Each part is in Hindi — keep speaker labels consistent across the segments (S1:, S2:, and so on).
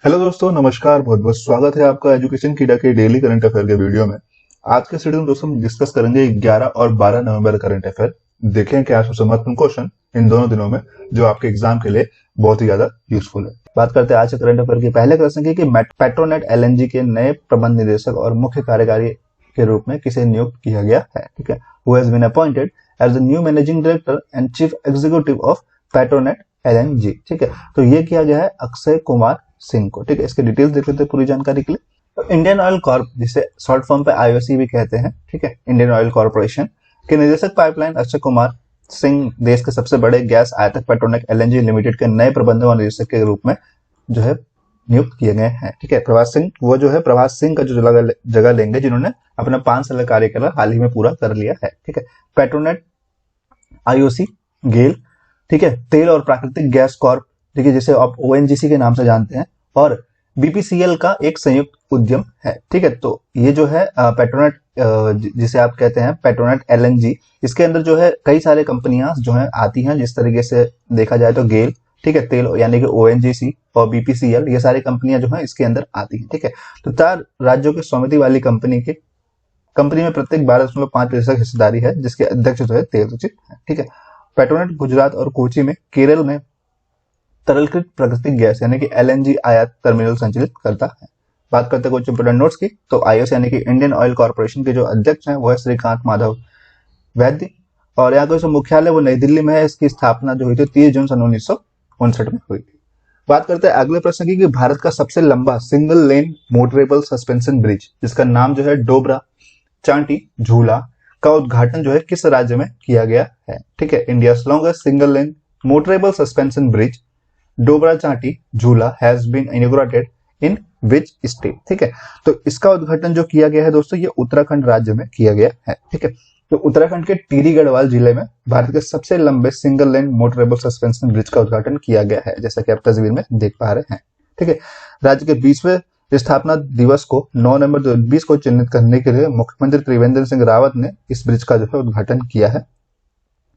S1: हेलो दोस्तों, नमस्कार। बहुत बहुत स्वागत है आपका एजुकेशन कीड़ा के डेली करंट अफेयर के वीडियो में। आज के शेड्यूल में दोस्तों हम डिस्कस करेंगे 11 और 12 नवंबर करंट अफेयर। देखें क्या सबसे महत्वपूर्ण क्वेश्चन इन दोनों दिनों में जो आपके एग्जाम के लिए बहुत ही ज्यादा यूजफुल है। बात करते हैं आज के करंट अफेयर के पहले प्रश्न की पेट्रोनेट एलएनजी के नए प्रबंध निदेशक और मुख्य कार्यकारी के रूप में किसे नियुक्त किया गया है। ठीक है, who has been appointed as the new managing director and chief executive of Petronet LNG. ठीक है, तो ये किया गया है अक्षय कुमार सिंह को। ठीक है, इसके डिटेल्स देख लेते हैं पूरी जानकारी के लिए। तो इंडियन ऑयल कॉर्प, जिसे शॉर्ट फॉर्म पे आईओसी भी कहते हैं, ठीक है, इंडियन ऑयल कॉर्पोरेशन के निदेशक पाइपलाइन अक्षय कुमार सिंह देश के सबसे बड़े गैस आयातक पेट्रोनेट एलएनजी लिमिटेड के नए प्रबंध निदेशक के रूप में जो है नियुक्त किए गए हैं। ठीक है, प्रभास सिंह वो जो है प्रभास सिंह का जो जगह लेंगे जिन्होंने अपना 5 साल कार्यकाल हाल ही में पूरा कर लिया है। ठीक है, पेट्रोनेट आईओसी गेल, ठीक है, तेल और प्राकृतिक गैस कॉर्प, ठीक है, जिसे आप ओएनजीसी के नाम से जानते हैं, और बीपीसीएल का एक संयुक्त उद्यम है। ठीक है, तो ये जो है पेट्रोनेट जिसे आप कहते हैं पेट्रोनेट एलएनजी, इसके अंदर जो है कई सारे कंपनियां जो है आती हैं। जिस तरीके से देखा जाए तो गेल, ठीक है, तेल यानी कि ओएनजीसी और बीपीसीएल, ये सारी कंपनियां जो है इसके अंदर आती हैं। ठीक है, तो 4 राज्यों की स्वामित्व वाली कंपनी में प्रत्येक 12.5% हिस्सेदारी है, जिसके अध्यक्ष जो है तेल सचिव है। ठीक है, पेट्रोनेट गुजरात और कोची में केरल में तरलकृत प्राकृतिक गैस यानी कि एलएनजी आयात टर्मिनल संचालित करता है। बात करते हैं कुछ इंपोर्टेंट नोट्स की, तो आईओसी यानी कि इंडियन ऑयल कॉर्पोरेशन के जो अध्यक्ष हैं वो है श्रीकांत माधव वैद्य, और यहाँ का जो मुख्यालय वो नई दिल्ली में है। इसकी स्थापना जो हुई थी 30 जून 1959 में हुई थी। बात करते हैं अगले प्रश्न की कि भारत का सबसे लंबा single lane motorable suspension bridge, जिसका नाम जो है डोबरा चांटी झूला, का उद्घाटन जो है किस राज्य में किया गया है। ठीक है, India longest single lane motorable suspension bridge Dobra Chanti झूला has been inaugurated in which state. ठीक है, तो इसका उद्घाटन जो किया गया है दोस्तों ये उत्तराखंड राज्य में किया गया है। ठीक है, तो उत्तराखंड के टिहरी गढ़वाल जिले में भारत के सबसे लंबे single lane motorable suspension bridge का उद्घाटन किया गया है, जैसा कि आप तस्वीर में देख पा रहे हैं। ठीक है, राज्य के 20वें स्थापना दिवस को 9 नवंबर 2020 को चिन्हित करने के लिए मुख्यमंत्री त्रिवेंद्र सिंह रावत ने इस ब्रिज का जो है उद्घाटन किया है।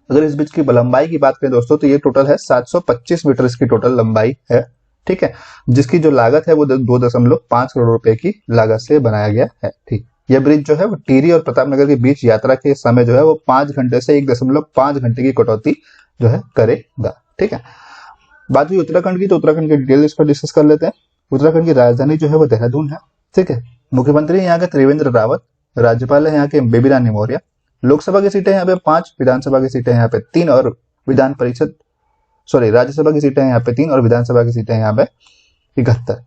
S1: अगर इस ब्रिज की लंबाई की बात करें दोस्तों तो ये टोटल है 725 मीटर इसकी टोटल लंबाई है। ठीक है, जिसकी जो लागत है वो 2.5 करोड़ रुपए की लागत से बनाया गया है। ठीक, यह ब्रिज जो है वो टिहरी और प्रतापनगर के बीच यात्रा के समय जो है वो 5 घंटे से 1.5 घंटे की कटौती जो है करेगा। ठीक है, बात हुई उत्तराखंड की, तो उत्तराखंड के डिटेल इस पर डिस्कस कर लेते हैं। उत्तराखंड की राजधानी जो है वो देहरादून है। ठीक है, मुख्यमंत्री यहाँ के त्रिवेंद्र रावत, राज्यपाल है यहाँ के बेबी रानी मौर्य, लोकसभा की सीटें यहाँ पे 5, विधानसभा की सीटें यहाँ पे 3 और राज्यसभा की सीटें यहाँ पे 3 और विधानसभा की सीटें यहाँ पे 71।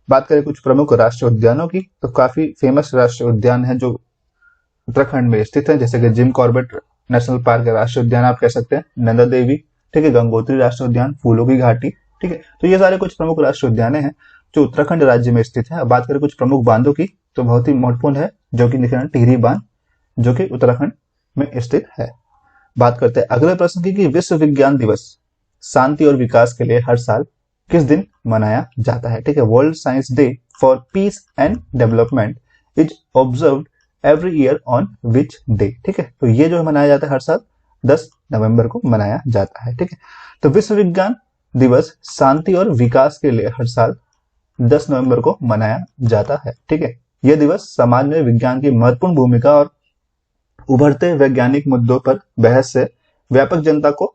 S1: बात करें कुछ प्रमुख राष्ट्रीय उद्यानों की, तो काफी फेमस राष्ट्रीय उद्यान है जो उत्तराखंड में स्थित है, जैसे कि जिम कॉर्बेट नेशनल पार्क राष्ट्रीय उद्यान आप कह सकते हैं, नंदा देवी, ठीक है, गंगोत्री राष्ट्रीय उद्यान, फूलों की घाटी। ठीक है, तो ये सारे कुछ प्रमुख राष्ट्रीय उद्यान हैं जो उत्तराखंड राज्य में स्थित है। अब बात करें कुछ प्रमुख बांधों की, तो बहुत ही महत्वपूर्ण है जो कि लिखे हैं टिहरी बांध, जो कि उत्तराखंड में स्थित है। बात करते हैं अगले प्रश्न की कि विश्व विज्ञान दिवस शांति और विकास के लिए हर साल किस दिन मनाया जाता है। ठीक है, world science day for piece and development is observed every year on which day. ठीक है, तो ये जो मनाया जाता है हर साल 10 नवंबर को मनाया जाता है। ठीक है, तो विश्व विज्ञान दिवस शांति और विकास के लिए हर साल 10 नवंबर को मनाया जाता है। ठीक है, यह दिवस समाज में विज्ञान की महत्वपूर्ण भूमिका और उभरते वैज्ञानिक मुद्दों पर बहस से व्यापक जनता को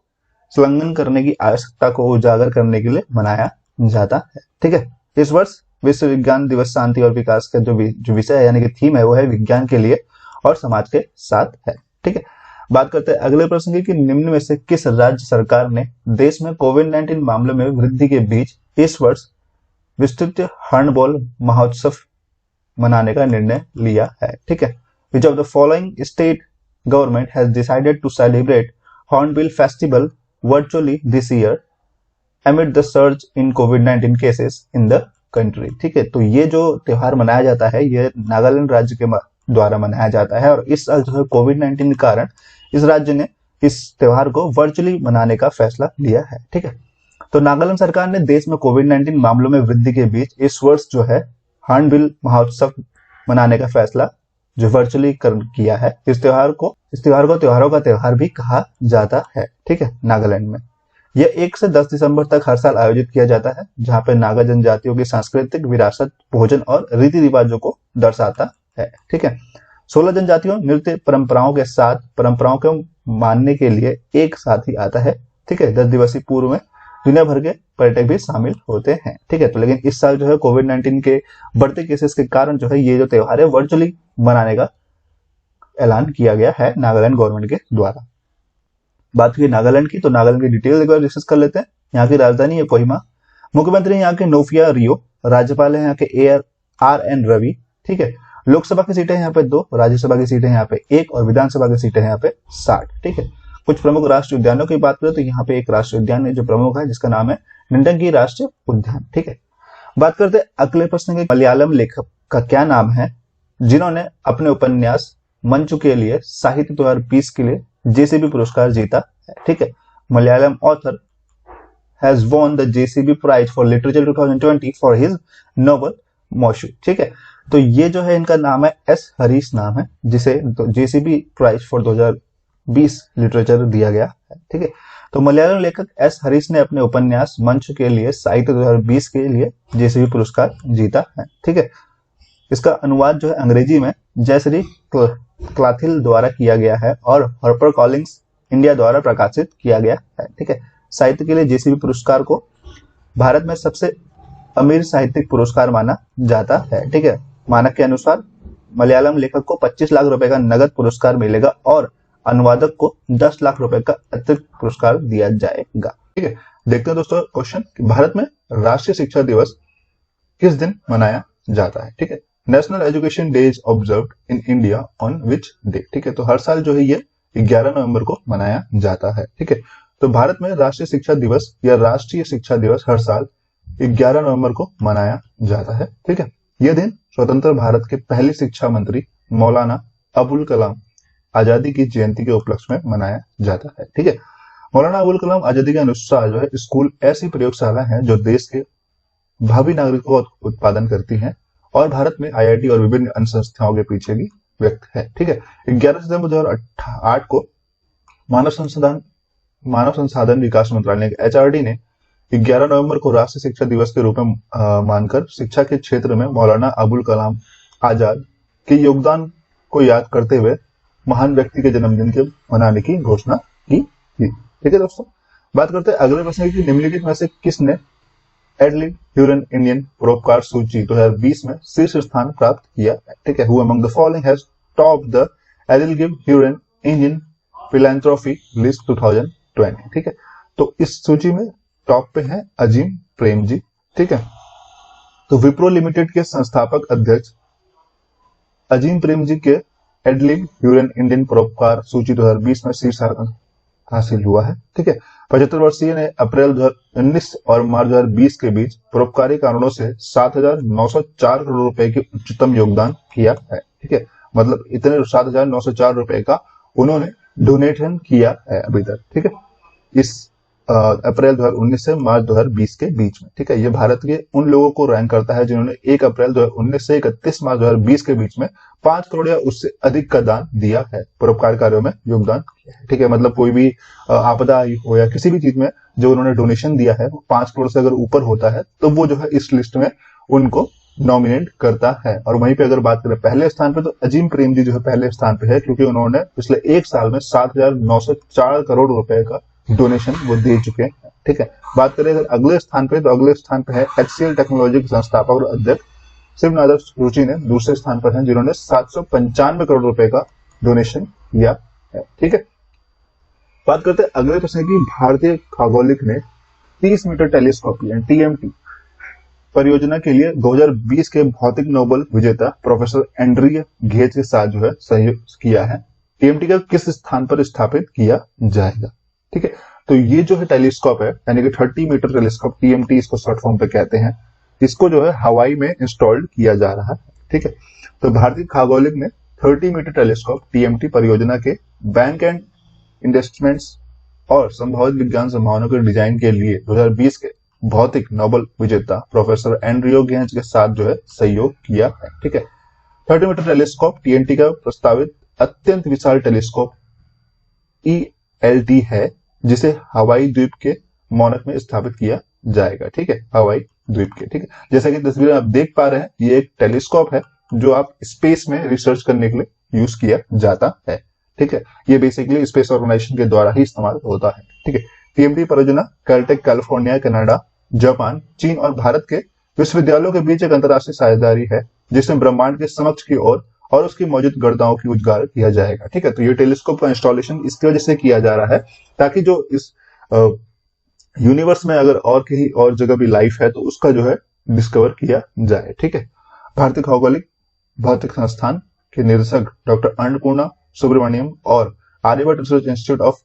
S1: संलग्न करने की आवश्यकता को उजागर करने के लिए मनाया जाता है। ठीक है, इस वर्ष विश्व विज्ञान दिवस शांति और विकास का जो विषय है यानी कि थीम है वो है विज्ञान के लिए और समाज के साथ है। ठीक है, बात करते हैं अगले प्रश्न की कि निम्न में से किस राज्य सरकार ने देश में कोविड-19 मामलों में वृद्धि के बीच इस वर्ष विस्तृत हॉर्नबिल महोत्सव मनाने का निर्णय लिया है। ठीक है, which of the following state government has decided to celebrate Hornbill Festival virtually this year amid the surge in COVID-19 cases in the country। ठीक है, तो ये जो त्योहार मनाया जाता है ये नागालैंड राज्य के द्वारा मनाया जाता है, और इस साल जो है कोविड-19 के कारण इस राज्य ने इस त्योहार को वर्चुअली मनाने का फैसला लिया है। ठीक है, तो नागालैंड सरकार ने देश में कोविड-19 मामलों में वृद्धि के बीच इस वर्ष जो है हॉर्नबिल महोत्सव मनाने का फैसला जो वर्चुअली किया है। इस त्योहार को त्योहारों का त्योहार भी कहा जाता है। ठीक है, नागालैंड में यह 1 से 10 दिसंबर तक हर साल आयोजित किया जाता है, जहां पे नागा जनजातियों की सांस्कृतिक विरासत, भोजन और रीति रिवाजों को दर्शाता है। ठीक है, 16 जनजातियों नृत्य परंपराओं के साथ परंपराओं को मानने के लिए एक साथ ही आता है। ठीक है, 10 दिवसीय पूर्व में दुनिया भर के पर्यटक भी शामिल होते हैं। ठीक है, तो लेकिन इस साल जो है कोविड-19 के बढ़ते केसेस के कारण जो है ये जो त्योहार है वर्चुअली मनाने का ऐलान किया गया है नागालैंड गवर्नमेंट के द्वारा। बात की नागालैंड की, तो नागालैंड की डिटेल एक बार डिस्कस कर लेते हैं। यहाँ की राजधानी है कोहिमा, मुख्यमंत्री यहाँ के नोफिया रियो, राज्यपाल है यहाँ के आर एन रवि। ठीक है, लोकसभा की सीटें यहाँ पे 2, राज्यसभा की सीटें यहाँ पे 1 और विधानसभा की सीटें यहाँ पे 60। ठीक है, कुछ प्रमुख राष्ट्रीय उद्यानों की बात करें तो यहाँ पे एक राष्ट्रीय उद्यान है जो प्रमुख है, जिसका नाम है नंडंगी राष्ट्रीय उद्यान। ठीक है, बात करते हैं अगले प्रश्न के, मलयालम लेखक का क्या नाम है जिन्होंने अपने उपन्यास मंचू के लिए साहित्य 2020 के लिए जेसीबी पुरस्कार जीता है। ठीक है, Malayalam author has won the JCB prize for literature 2020 for his novel मोशु। ठीक है, तो ये जो है इनका नाम है एस हरीश नाम है, जिसे तो जेसीबी प्राइज फॉर 2020 लिटरेचर दिया गया है। ठीक है, तो मलयालम लेखक एस हरीश ने अपने उपन्यास मंच के लिए साहित्य 2020 के लिए जेसीबी पुरस्कार जीता है। ठीक है, इसका अनुवाद जो है अंग्रेजी में जयश्री क्लाथिल द्वारा किया गया है और हार्पर कॉलिंग्स इंडिया द्वारा प्रकाशित किया गया है। ठीक है, साहित्य के लिए जेसीबी पुरस्कार को भारत में सबसे अमीर साहित्यिक पुरस्कार माना जाता है। ठीक है, मानक के अनुसार मलयालम लेखक को 25 लाख रुपए का नगद पुरस्कार मिलेगा और अनुवादक को 10 लाख रुपए का अतिरिक्त पुरस्कार दिया जाएगा। ठीक है, देखते हैं दोस्तों क्वेश्चन, भारत में राष्ट्रीय शिक्षा दिवस किस दिन मनाया जाता है। ठीक है, national education day is observed in India on which day. ठीक है, तो हर साल जो है ये 11 नवंबर को मनाया जाता है। ठीक है, तो भारत में राष्ट्रीय शिक्षा दिवस या राष्ट्रीय शिक्षा दिवस हर साल 11 नवंबर को मनाया जाता है। ठीक है, यह दिन स्वतंत्र भारत के पहले शिक्षा मंत्री मौलाना अबुल कलाम आजादी की जयंती के उपलक्ष्य में मनाया जाता है। ठीक है, मौलाना अबुल कलाम आजादी के अनुसार जो है स्कूल ऐसी प्रयोगशाला है जो देश के भावी नागरिकों का उत्पादन करती हैं और भारत में आईआईटी और विभिन्न अन्य संस्थाओं के पीछे भी व्यक्त है। ठीक है, 11 सितंबर 2008 को मानव संसाधन विकास मंत्रालय एचआरडी ने 11 नवंबर को राष्ट्रीय शिक्षा दिवस के रूप में मानकर शिक्षा के क्षेत्र में मौलाना अबुल कलाम आजाद के योगदान को याद करते हुए महान व्यक्ति के जन्मदिन के मनाने की घोषणा की थी। ठीक है दोस्तों, बात करते हैं अगले प्रश्न की, निम्नलिखित में से किसने एडलिन ह्यूरन इंडियन परोपकार सूची 2020 में शीर्ष स्थान प्राप्त किया है। ठीक है, who among the following has topped the Edelgive Hurun Indian philanthropy list 2020। ठीक है, तो इस सूची में टॉप पे है अजीम प्रेम जी। ठीक है, तो विप्रो लिमिटेड के संस्थापक अध्यक्ष अजीम प्रेम जी के एडलिन ह्यूरन इंडियन परोपकार सूची 2020 में शीर्ष हासिल हुआ है। ठीक है, 75 वर्षीय ने अप्रैल 2019 और मार्च 2020 के बीच परोपकारी कारणों से 7,904 करोड़ रुपए के उच्चतम योगदान किया है। ठीक है, मतलब इतने 7,904 रुपए का उन्होंने डोनेशन किया है अभी तक। ठीक है, इस अप्रैल 2019 से मार्च 2020 के बीच में। ठीक है, ये भारत के उन लोगों को रैंक करता है जिन्होंने 1 अप्रैल 2019 से 31 मार्च 2020 के बीच में 5 करोड़ या उससे अधिक का दान दिया है, परोपकार कार्यों में योगदान किया है। ठीक है, मतलब कोई भी आपदा हो या किसी भी चीज में जो उन्होंने डोनेशन दिया है वो 5 करोड़ से अगर ऊपर होता है तो वो जो है इस लिस्ट में उनको नॉमिनेट करता है। और वहीं पे अगर बात करें पहले स्थान पे, तो अजीम प्रेम जी जो है पहले स्थान पे है, क्योंकि उन्होंने पिछले 1 साल में 7,904 करोड़ रुपए का डोनेशन वो दे चुके हैं। ठीक है, बात करें अगर अगले स्थान पे, तो अगले स्थान पे है HCL टेक्नोलॉजी के संस्थापक और अध्यक्ष शिवनाथ रुचि ने दूसरे स्थान पर हैं, जिन्होंने 795 करोड़ रुपए का डोनेशन किया है। ठीक है, बात करते हैं अगले प्रश्न की, भारतीय खगोलिक ने 30 मीटर टेलीस्कोप यानी TMT परियोजना के लिए 2020 के भौतिक नोबेल विजेता प्रोफेसर एंड्रिया घेज के साथ जो है सहयोग किया है। TMT का किस स्थान पर स्थापित किया जाएगा। ठीक है, तो ये जो है टेलीस्कोप है यानी कि 30 मीटर टेलीस्कोप TMT इसको शॉर्ट फॉर्म पे कहते हैं, इसको जो है हवाई में इंस्टॉल्ड किया जा रहा है। ठीक है, तो भारतीय खगोलिक ने 30 मीटर टेलीस्कोप TMT परियोजना के बैंक एंड इन्वेस्टमेंट्स और संभावित विज्ञान संभावनाओं के डिजाइन के लिए 2020 के भौतिक नोबेल विजेता प्रोफेसर एंड्रियो घेज के साथ जो है सहयोग किया है। ठीक है, 30 मीटर टेलीस्कोप TMT का प्रस्तावित अत्यंत विशाल टेलीस्कोप ELT है, जिसे हवाई द्वीप के मोनक में स्थापित किया जाएगा। ठीक है, हवाई द्वीप के। ठीक है, जैसा कि तस्वीर आप देख पा रहे हैं, ये एक टेलीस्कोप है जो आप स्पेस में रिसर्च करने के लिए यूज किया जाता है। ठीक है, ये बेसिकली स्पेस ऑर्गेनाइजेशन के द्वारा ही इस्तेमाल होता है। ठीक है, टीएमटी परियोजना कैलटेक, कैलिफोर्निया, कनाडा, जापान, चीन और भारत के विश्वविद्यालयों के बीच एक अंतर्राष्ट्रीय साझेदारी है जिसमें ब्रह्मांड के समक्ष की ओर और उसकी मौजूद गर्दाओं की उजागर किया जाएगा। ठीक है, तो ये टेलीस्कोप का इंस्टॉलेशन इसकी वजह से किया जा रहा है ताकि जो इस यूनिवर्स में अगर और कहीं और जगह भी लाइफ है तो उसका जो है डिस्कवर किया जाए। ठीक है, भारतीय खगोलिक भौतिक संस्थान के निदेशक डॉक्टर अन्नपूर्णा सुब्रमण्यम और Aryabhatta research institute of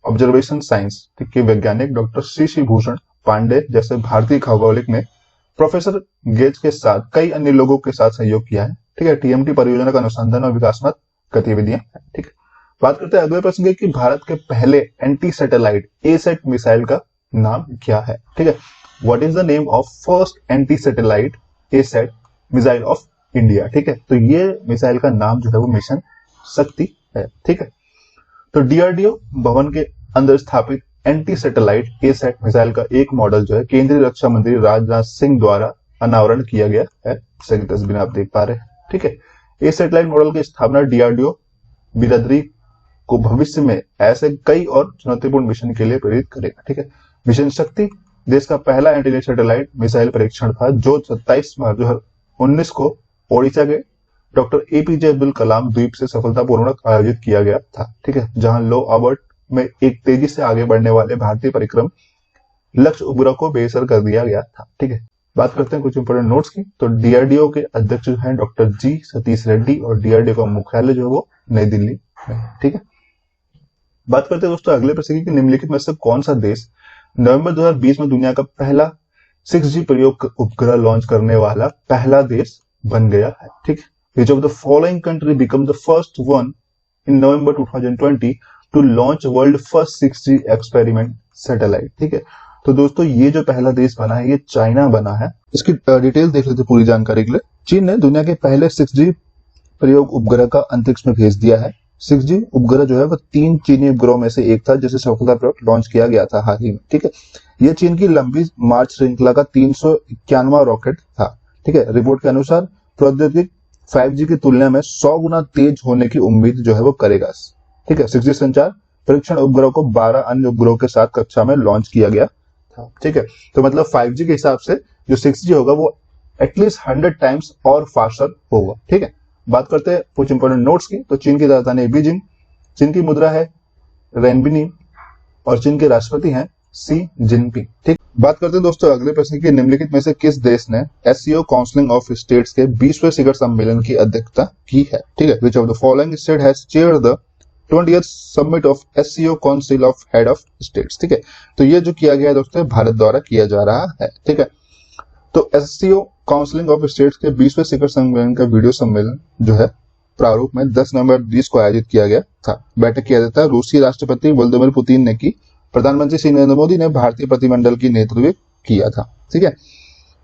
S1: observation science के वैज्ञानिक डॉक्टर श्री भूषण पांडे जैसे भारतीय खगोलिक ने प्रोफेसर गेज के साथ कई अन्य लोगों के साथ सहयोग किया है। ठीक है, टीएमटी परियोजना का अनुसंधान और विकासात्मक गतिविधियां। ठीक है, बात करते हैं अगले प्रश्न की कि भारत के पहले एंटी सैटेलाइट एसैट मिसाइल का नाम क्या है। ठीक है, what is the name of first anti satellite asset missile of India. ठीक है, तो ये मिसाइल का नाम जो है वो मिशन शक्ति है। ठीक है, तो डीआरडीओ भवन के अंदर स्थापित एंटी सैटेलाइट एसैट मिसाइल का एक मॉडल जो है केंद्रीय रक्षा मंत्री राजनाथ सिंह द्वारा अनावरण किया गया है। जैसे कि तस्वीर आप देख पा रहे हैं। ठीक है, ये सैटेलाइट मॉडल की स्थापना डीआरडीओ बिरादरी को भविष्य में ऐसे कई और चुनौतीपूर्ण मिशन के लिए प्रेरित करेगा। ठीक है, मिशन शक्ति देश का पहला एंटी सैटेलाइट मिसाइल परीक्षण था जो 27 मार्च 2019 को ओडिशा के डॉक्टर एपीजे अब्दुल कलाम द्वीप से सफलतापूर्वक आयोजित किया गया था। ठीक है, जहां लो ऑर्बिट में एक तेजी से आगे बढ़ने वाले भारतीय परिक्रम लक्ष्य उपग्रह को बेअसर कर दिया गया था। ठीक है, बात करते हैं कुछ इंपोर्टेंट नोट्स की। तो डीआरडीओ के अध्यक्ष जो हैं डॉक्टर जी सतीश रेड्डी और डीआरडीओ का मुख्यालय जो है वो नई दिल्ली में है। ठीक है, बात करते हैं दोस्तों अगले प्रश्न की, निम्नलिखित में से कौन सा देश नवंबर 2020 में दुनिया का पहला 6G प्रयोग उपग्रह लॉन्च करने वाला पहला देश बन गया है। ठीक है, which of the following country become the first one in November 2020 to launch world first 6G experiment satellite। ठीक है, तो दोस्तों ये जो पहला देश बना है ये चाइना बना है। इसकी डिटेल देख लेते पूरी जानकारी के लिए। चीन ने दुनिया के पहले 6G प्रयोग उपग्रह का अंतरिक्ष में भेज दिया है। 6G उपग्रह जो है वो 3 चीनी उपग्रहों में से एक था जिसे सफलतापूर्वक लॉन्च किया गया था हाल ही में। ठीक है, ये चीन की लंबी मार्च श्रृंखला का 391वां रॉकेट था। ठीक है, रिपोर्ट के अनुसार प्रौद्योगिकी 5G की तुलना में 100 गुना तेज होने की उम्मीद जो है वो करेगा। ठीक है, 6G संचार परीक्षण उपग्रह को 12 अन्य उपग्रहों के साथ कक्षा में लॉन्च किया गया था। ठीक है, तो मतलब 5G के हिसाब से जो 6G होगा वो एटलीस्ट 100 टाइम्स और फास्टर होगा। ठीक है, बात करते हैं कुछ इंपोर्टेंट नोट्स की। तो चीन की राजधानी बीजिंग, चीन की मुद्रा है रेनबिनी और चीन के राष्ट्रपति हैं सी जिनपिंग। ठीक, बात करते हैं दोस्तों अगले प्रश्न की, निम्नलिखित में से किस देश ने एससीओ काउंसिल ऑफ स्टेट्स के 20वें शिखर सम्मेलन की अध्यक्षता की है। ठीक है, which of the following state has chaired the 20th summit of SCO council of head of states. ठीक है, तो ये जो किया गया है दोस्तों भारत द्वारा किया जा रहा है। ठीक है, तो एससीओ काउंसिल ऑफ स्टेट्स के 20वें शिखर सम्मेलन का वीडियो सम्मेलन जो है प्रारूप में 10 नवंबर 20 को आयोजित किया गया था। बैठक किया जाता है रूसी राष्ट्रपति व्लादिमीर पुतिन ने की, प्रधानमंत्री श्री नरेंद्र मोदी ने भारतीय प्रतिनिधिमंडल की नेतृत्व किया था। ठीक है,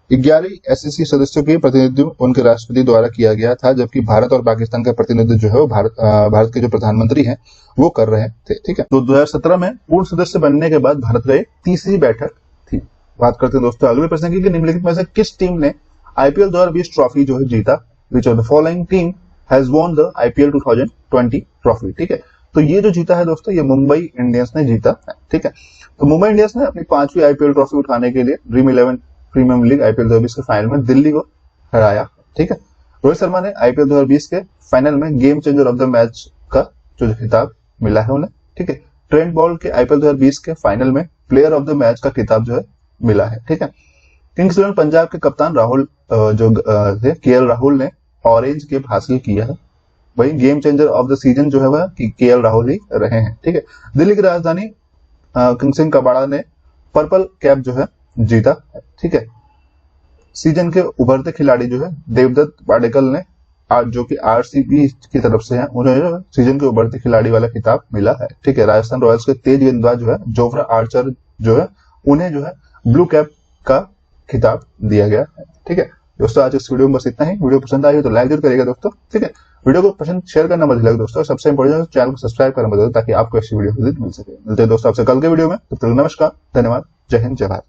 S1: 11 एससीसी सदस्यों के प्रतिनिधित्व उनके राष्ट्रपति द्वारा किया गया था, जबकि भारत और पाकिस्तान का प्रतिनिधित्व जो है वो भारत के जो प्रधानमंत्री हैं वो कर रहे थे। ठीक है, तो 2017 में पूर्ण सदस्य बनने के बाद भारत का तीसरी बैठक थी। बात करते हैं दोस्तों अगले प्रश्न की, निम्नलिखित में से किस टीम ने आईपीएल 2020 ट्रॉफी जो है जीता। Which of the following team has won the IPL 2020 trophy. ठीक है, तो ये जो जीता है दोस्तों ये मुंबई इंडियंस ने जीता है। ठीक है, तो मुंबई इंडियंस ने अपनी 5वीं आईपीएल ट्रॉफी उठाने के लिए ड्रीम 11 प्रीमियम लीग आईपीएल 2020 के फाइनल में दिल्ली को हराया। ठीक है, रोहित शर्मा ने आईपीएल 2020 के फाइनल में game changer of the match का जो खिताब मिला है उन्हें। ठीक है, ट्रेंट बॉल्ट के आईपीएल 2020 के फाइनल में प्लेयर ऑफ द मैच का खिताब जो है मिला है। ठीक है, किंग्स इलेवन पंजाब के कप्तान राहुल जो थे केएल राहुल ने ऑरेंज कैप हासिल किया है। वही game changer of the season जो है वह केएल राहुल ही रहे हैं। ठीक है, दिल्ली की राजधानी किंग सिंह कबाड़ा ने पर्पल कैप जो है जीता। ठीक है, सीजन के उभरते खिलाड़ी जो है देवदत्त पाडेकल ने जो कि आरसीबी की तरफ से हैं उन्हें सीजन के उभरते खिलाड़ी वाला खिताब मिला है। ठीक है, राजस्थान रॉयल्स के तेज गेंदबाज जो है जोफ्रा आर्चर जो है उन्हें जो है ब्लू कैप का खिताब दिया गया है। ठीक है दोस्तों, आज इस वीडियो में बस इतना ही। वीडियो पसंद आई हो तो लाइक जरूर करिएगा दोस्तों। ठीक है, वीडियो को पसंद शेयर करना मत भूलिएगा दोस्तों। सबसे इंपॉर्टेंट चैनल को सब्सक्राइब करना मत भूलिएगा ताकि आपको ऐसी वीडियो मिलते हैं दोस्तों आपसे कल के वीडियो में। तब तक नमस्कार, धन्यवाद। जय हिंद, जय भारत।